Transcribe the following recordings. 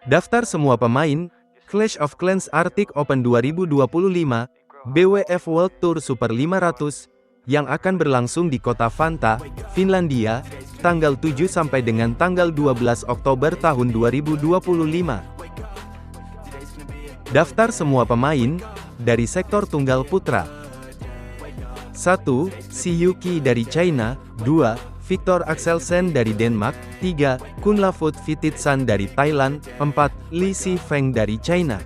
Daftar semua pemain Clash of Clans Arctic Open 2025 BWF World Tour Super 500 yang akan berlangsung di kota Vantaa, Finlandia, tanggal 7 sampai dengan tanggal 12 Oktober tahun 2025. Daftar semua pemain dari sektor tunggal putra. 1. Si Yuki dari China. 2. Victor Axelsen dari Denmark. 3. Kunlavut Vititsan dari Thailand. 4. Li Sifeng dari China.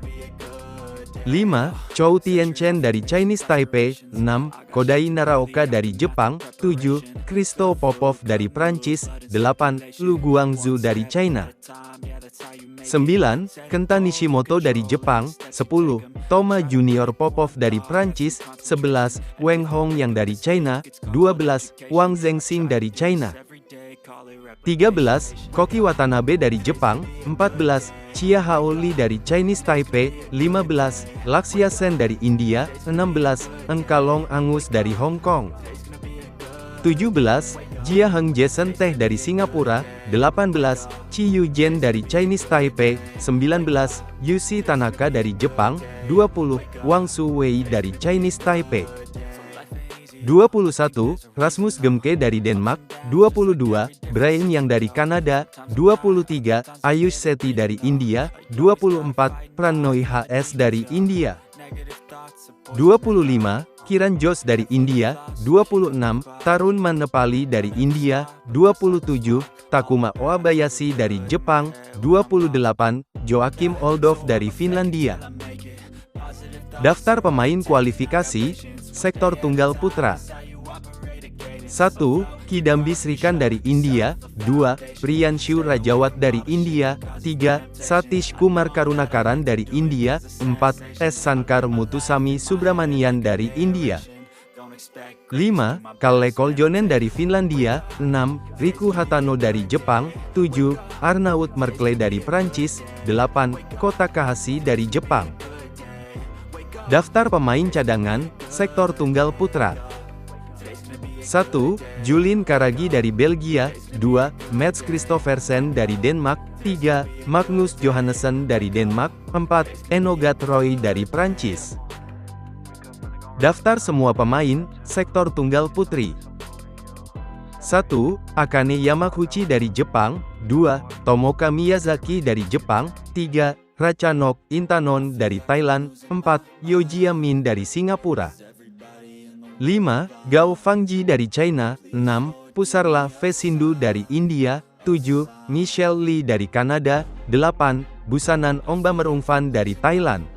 5. Chou Tianchen dari Chinese Taipei. 6. Kodai Naraoka dari Jepang. 7. Christo Popov dari Prancis. 8. Lu Guangzhou dari China. 9. Kenta Nishimoto dari Jepang. 10. Toma Junior Popov dari Prancis. 11. Wang Hong yang dari China. 12. Wang Zhengxing dari China. 13. Koki Watanabe dari Jepang. 14. Chia Haoli dari Chinese Taipei. 15. Lakshya Sen dari India. 16. Engkalong Angus dari Hong Kong. 17. Jia Heng Jason Teh dari Singapura. 18. Chi Yujian dari Chinese Taipei. 19. Yushi Tanaka dari Jepang. 20. Wang Suwei dari Chinese Taipei. 21. Rasmus Gemke dari Denmark. 22. Brian Yang dari Kanada. 23. Ayush Sethi dari India. 24. Prannoy HS dari India. 25. Kiran Jos dari India. 26. Tarun Mannepali dari India. 27. Takuma Owabayashi dari Jepang. 28. Joachim Oldov dari Finlandia. Daftar pemain kualifikasi sektor tunggal putra. 1. Kidambi Srikan dari India. 2. Priyanshu Rajawat dari India. 3. Satish Kumar Karunakaran dari India. 4. S. Sankar Muthusamy Subramanian dari India. 5. Kalle Koljonen dari Finlandia. 6. Riku Hatano dari Jepang. 7. Arnaud Merkle dari Prancis. 8. Kota Takahashi dari Jepang. Daftar pemain cadangan sektor tunggal putra. 1. Julien Karagi dari Belgia. 2. Mats Christoffersen dari Denmark. 3. Magnus Johannessen dari Denmark. 4. Enogat Roy dari Prancis. Daftar semua pemain sektor tunggal putri. 1. Akane Yamaguchi dari Jepang. 2. Tomoka Miyazaki dari Jepang. 3. Ratchanok Intanon dari Thailand. 4. Yoji Min dari Singapura. 5. Gao Fangji dari China. 6. Pusarla Vesindu dari India. 7. Michelle Lee dari Kanada. 8. Busanan Ombamerungvan dari Thailand.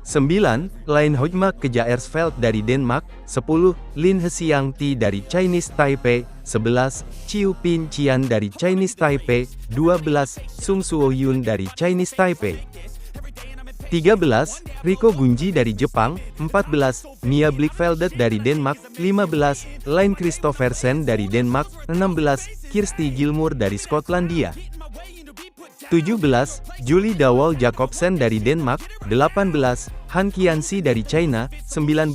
9. Line Hojmak Kjaersveld dari Denmark. 10. Lin Hesiang-ti dari Chinese Taipei. 11. Chiu Pin Chian dari Chinese Taipei. 12. Sung Suo-yun dari Chinese Taipei. 13. Rico Gunji dari Jepang. 14. Mia Blichfeldet dari Denmark. 15. Line Christoffersen dari Denmark. 16. Kirsty Gilmour dari Skotlandia. 17. Julie Dawol Jacobsen dari Denmark. 18. Han Qianxi dari China. 19.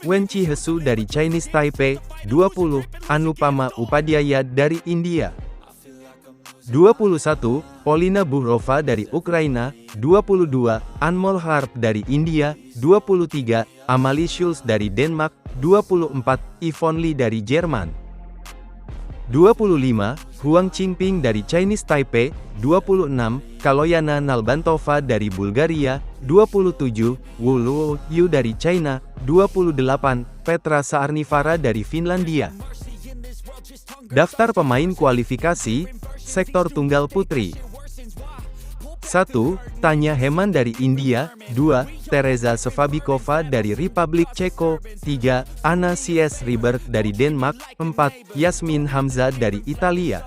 Wen Chi-hesu dari Chinese Taipei. 20. Anupama Upadhyaya dari India. 21. Polina Buhrova dari Ukraina. 22. Anmol Harp dari India. 23. Amalie Schulz dari Denmark. 24. Yvonne Lee dari Jerman. 25. Huang Qingping dari Chinese Taipei. 26. Kaloyana Nalbantova dari Bulgaria. 27. Wu Luoyu dari China. 28. Petra Saarnivara dari Finlandia. Daftar pemain kualifikasi sektor tunggal putri. 1. Tanya Heman dari India. 2. Teresa Sevabikova dari Republik Ceko. 3. Anna C.S. Riberg dari Denmark. 4. Yasmin Hamza dari Italia.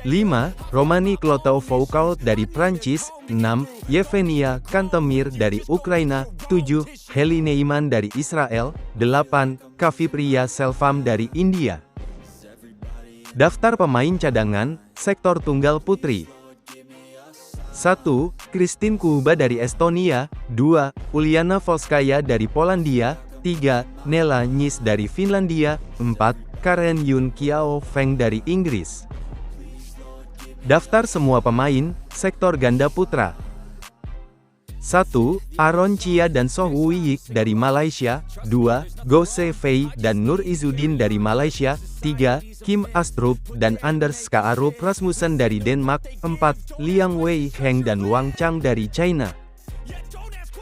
5. Romani Klotov-Foucault dari Prancis. 6. Yevgenia Kantemir dari Ukraina. 7. Heli Neiman dari Israel. 8. Kavipriya Selvam dari India. Daftar pemain cadangan sektor tunggal putri. 1. Kristin Kuuba dari Estonia. 2. Uliana Volskaya dari Polandia. 3. Nela Nyis dari Finlandia. 4. Karen Yun Kiao Feng dari Inggris. Daftar semua pemain, sektor ganda putra. 1. Aaron Chia dan Soh Woo Yik dari Malaysia. 2. Goh Se Fei dan Nur Izzuddin dari Malaysia. 3. Kim Astrup dan Anders Skaarup Rasmussen dari Denmark. 4. Liang Wei Heng dan Wang Chang dari China.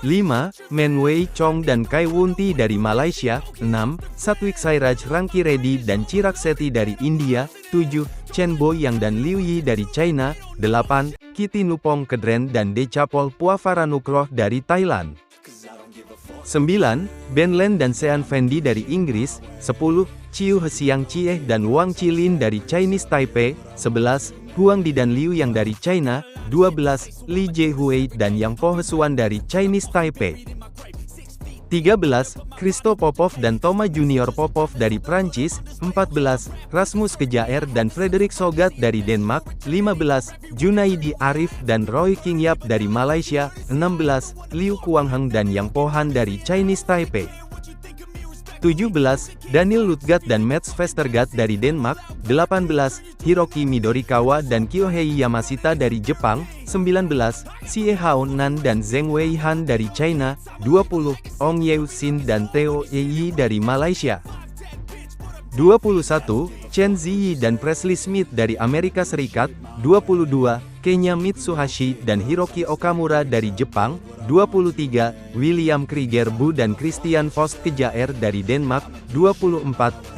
5. Men Wei Chong dan Kai Wunti dari Malaysia. 6. Satwik Sairaj Ranki Reddy dan Chirag Sethi dari India. 7. Chen Boyang dan Liu Yi dari China. 8. Kitty Nupong Kedren dan Decapol Puavaranukroh dari Thailand. 9. Ben Len dan Sean Fendi dari Inggris. 10. Chiu Hesiang Chieh dan Wang Chilin dari Chinese Taipei. 11. Huang Di dan Liu Yang dari China. 12. Li Jiehui dan Yang Po Hesuan dari Chinese Taipei. 13. Christo Popov dan Thomas Junior Popov dari Prancis. 14. Rasmus Kejaer dan Frederik Sogat dari Denmark. 15. Junaidi Arif dan Roy King Yap dari Malaysia. 16. Liu Kuangheng dan Yang Pohan dari Chinese Taipei. 17. Daniel Lutgat dan Mats Vestergaard dari Denmark. 18. Hiroki Midorikawa dan Kyohei Yamashita dari Jepang. 19. Xie Hao Nan dan Zheng Weihan dari China. 20. Ong Yeo Sin dan Theo Yi dari Malaysia. 21. Chen Ziyi dan Presley Smith dari Amerika Serikat. 22. Kenya Mitsuhashi dan Hiroki Okamura dari Jepang. 23. William Krieger Bu dan Christian Vost Kejaer dari Denmark. 24.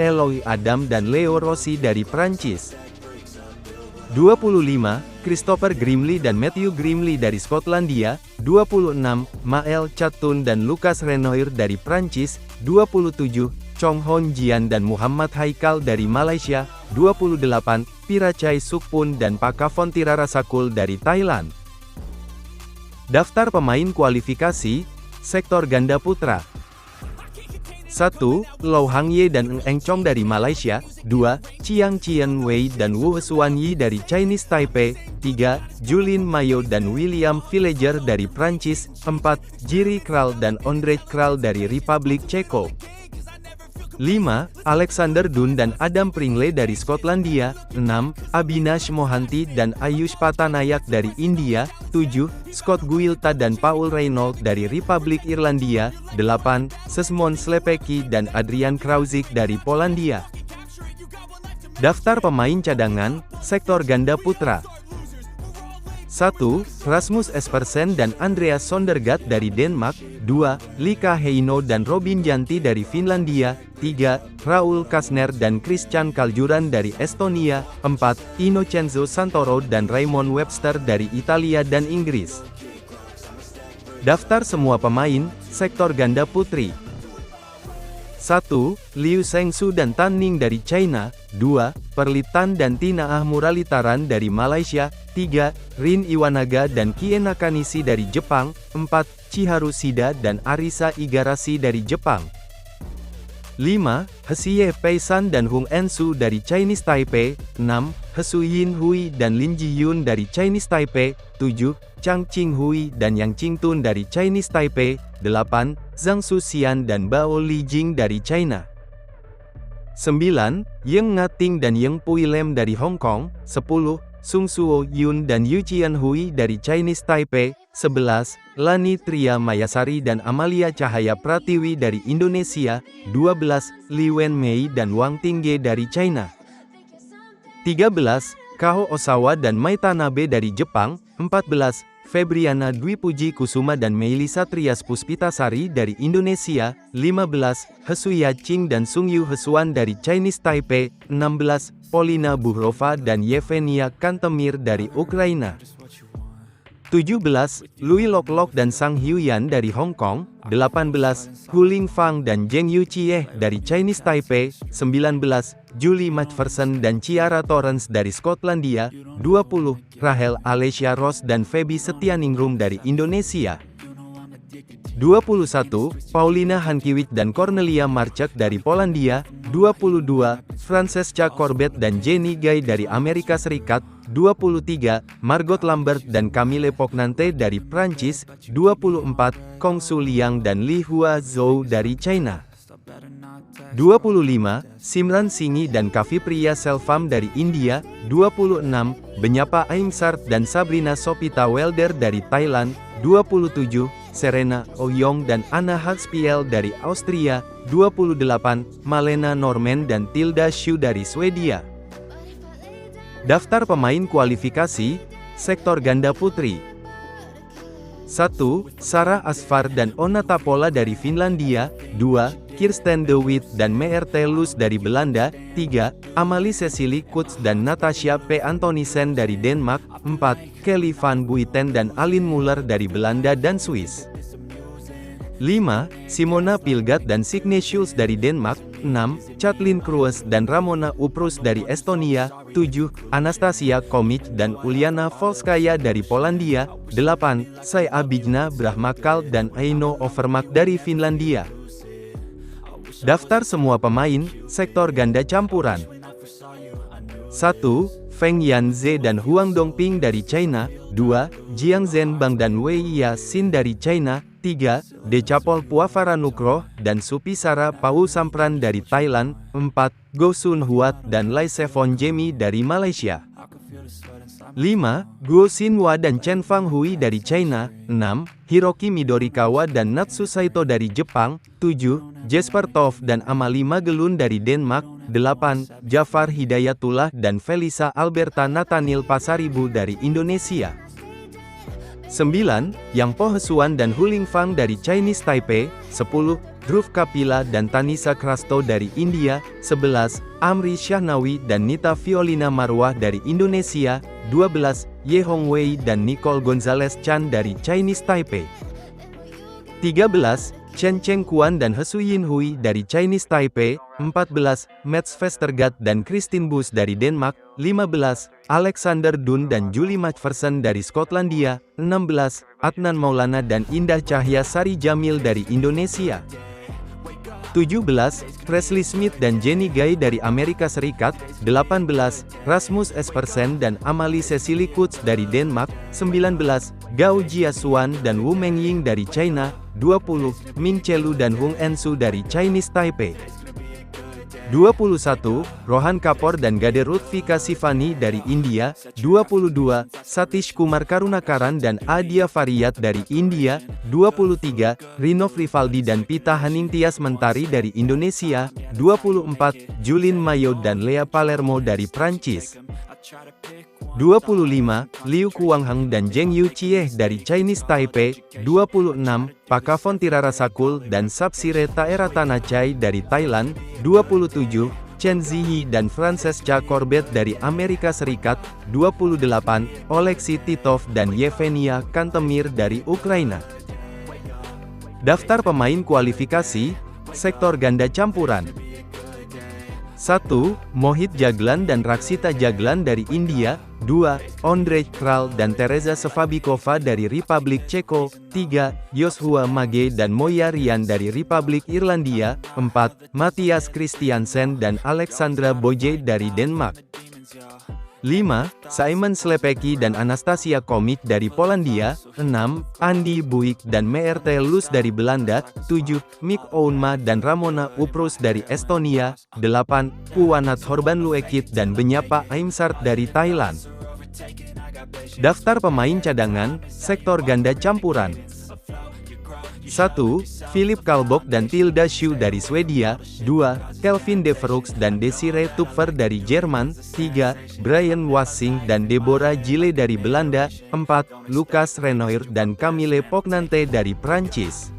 Eloy Adam dan Leo Rossi dari Prancis. 25. Christopher Grimley dan Matthew Grimley dari Skotlandia. 26. Mael Chatun dan Lucas Renoir dari Prancis. 27. Chong Hon Jian dan Muhammad Haikal dari Malaysia. 28. Pirachai Sukpun dan Pakavon Tirarasakul dari Thailand. Daftar pemain kualifikasi, sektor ganda putra. 1. Lau Hangye dan Ng Eng Chong dari Malaysia. 2. Chiang Chien Wei dan Wu Hesuan Yi dari Chinese Taipei. 3. Julien Mayo dan William Villager dari Prancis. 4. Jiri Kral dan Ondrej Kral dari Republik Ceko. 5. Alexander Dunn dan Adam Pringle dari Skotlandia. 6. Abhinash Mohanty dan Ayush Patanayak dari India. 7. Scott Guilta dan Paul Reynolds dari Republik Irlandia. 8. Sesmon Slepecki dan Adrian Krauzik dari Polandia. Daftar pemain cadangan, sektor ganda putra. 1. Rasmus Espersen dan Andreas Sondergaard dari Denmark. 2. Lika Heino dan Robin Janti dari Finlandia. 3. Raul Kasner dan Christian Kaljuran dari Estonia. 4. Innocenzo Santoro dan Raymond Webster dari Italia dan Inggris. Daftar semua pemain, sektor ganda putri. 1. Liu Zhengsu dan Tan Ning dari China. 2. Perlitan dan Tina Ahmuralitaran dari Malaysia. 3. Rin Iwanaga dan Kie Nakanishi dari Jepang. 4. Chiharu Shida dan Arisa Igarashi dari Jepang. 5. Hsieh Peisan dan Hung Ensu dari Chinese Taipei. 6. Hesu Yin Hui dan Lin Jiyun dari Chinese Taipei. 7. Chang Qing Hui dan Yang Qingtun dari Chinese Taipei. 8. Zhang Suxian dan Bao Lijing dari China. 9. Yeng Ngating dan Yeng Pui Lem dari Hong Kong. 10. Sung Suo Yun dan Yu Qian Hui dari Chinese Taipei. 11. Lani Tria Mayasari dan Amalia Cahaya Pratiwi dari Indonesia. 12. Li Wenmei dan Wang Tingge dari China. 13. Kao Osawa dan Mai Tanabe dari Jepang. 14. Febriana Dwi Puji Kusuma dan Meili Satrias Puspitasari dari Indonesia. 15. Hesu Yaching dan Sung Yu Hesuan dari Chinese Taipei. 16. Polina Buhrova dan Yevgenia Kantemir dari Ukraina. 17. Lui Loklok dan Sang Hyuyan dari Hong Kong. 18. Huling Fang dan Zheng Yuqieh dari Chinese Taipei. 19. Julie Macpherson dan Ciara Torrens dari Skotlandia. 20. Rahel Alessia Ross dan Feby Setianingrum dari Indonesia. 21. Paulina Hankiewicz dan Cornelia Marchek dari Polandia. 22. Francesca Corbett dan Jenny Guy dari Amerika Serikat. 23. Margot Lambert dan Camille Pognante dari Prancis. 24. Kong Su Liang dan Li Hua Zhou dari China. 25. Simran Singhi dan Kavipriya Selvam dari India. 26. Benyapa Aimsart dan Sabrina Sopita Welder dari Thailand. 27. Serena Oyong dan Anna Hagspiel dari Austria. 28. Malena Norman dan Tilda Shu dari Swedia. Daftar pemain kualifikasi sektor ganda putri. 1. Sarah Asfar dan Onna Tapola dari Finlandia. 2. Kirsten de Wit dan Meerte Loes dari Belanda. 3. Amalie Cecilie Koets dan Natasha P. Antonissen dari Denmark. 4. Kelly van Buiten dan Aline Muller dari Belanda dan Swiss. 5. Simona Pilgat dan Signe Schulz dari Denmark. 6. Chatlin Kroes dan Ramona Uprus dari Estonia. 7. Anastasia Komic dan Uliana Volskaya dari Polandia. 8. Saya Bijna Brahmakal dan Aino Overmark dari Finlandia. Daftar semua pemain sektor ganda campuran. 1. Feng Yanze dan Huang Dongping dari China. 2. Jiang Zhenbang dan Wei Yaxin dari China. 3. Decapol Puavaranukroh dan Supisara Pausampran dari Thailand. 4. Go Sun Huat dan Lai Sevon Jemi dari Malaysia. 5. Guo Xinhua dan Chen Fang Hui dari China. 6. Hiroki Midorikawa dan Natsu Saito dari Jepang. 7. Jesper Toft dan Amalie Magelun dari Denmark. 8. Jafar Hidayatullah dan Felisa Alberta Nathaniel Pasaribu dari Indonesia. 9. Yang Po Hesuan dan Huling Fang dari Chinese Taipei. 10. Dhruv Kapila dan Tanisa Krasto dari India. 11. Amri Shahnawi dan Nita Violina Marwah dari Indonesia. 12. Ye Hongwei dan Nicole Gonzalez Chan dari Chinese Taipei. 13. Chen Chengkuan dan Hesu Yinhui dari Chinese Taipei. 14. Mats Vestergaard dan Christine Busch dari Denmark. 15. Alexander Dunn dan Julie Macpherson dari Skotlandia. 16. Adnan Maulana dan Indah Cahya Sari Jamil dari Indonesia. 17. Presley Smith dan Jenny Guy dari Amerika Serikat. 18. Rasmus Espersen dan Amalie Cecilie Koets dari Denmark. 19. Gao Jiasuan dan Wu Mengying dari China. 20. Min Chelu dan Hung Ensu dari Chinese Taipei. 21. Rohan Kapoor dan Gade Rutvika Sivani dari India. 22. Satish Kumar Karunakaran dan Adia Fariyat dari India. 23. Rino Rivaldi dan Pita Haningtyas Mentari dari Indonesia. 24. Julien Mayo dan Lea Palermo dari Prancis. 25. Liu Kuangheng dan Zheng Yuqieh dari Chinese Taipei. 26. Pakavon Tirarasakul dan Sapsire Taeratanachai dari Thailand. 27. Chen Ziyi dan Francesca Corbett dari Amerika Serikat. 28. Oleksiy Titov dan Yevgenia Kantemir dari Ukraina. Daftar pemain kualifikasi sektor ganda campuran. 1. Mohit Jaglan dan Raksita Jaglan dari India. 2. Ondrej Kral dan Teresa Sevabikova dari Republik Ceko. 3. Joshua Mage dan Moya Rian dari Republik Irlandia. 4. Mathias Christiansen dan Alexandra Boje dari Denmark. 5. Simon Slepecki dan Anastasia Komic dari Polandia. 6. Andy Buik dan Meerte Loes dari Belanda. 7. Mick Ounma dan Ramona Uprus dari Estonia. 8. Puwanat Horbanluekit dan Benyapa Aimsart dari Thailand. Daftar pemain cadangan sektor ganda campuran. 1. Philip Kalbok dan Tilda Shu dari Swedia. 2. Kelvin Devereux dan Desiree Tupfer dari Jerman. 3. Brian Wassing dan Deborah Gile dari Belanda. 4. Lucas Renoir dan Camille Pognante dari Prancis.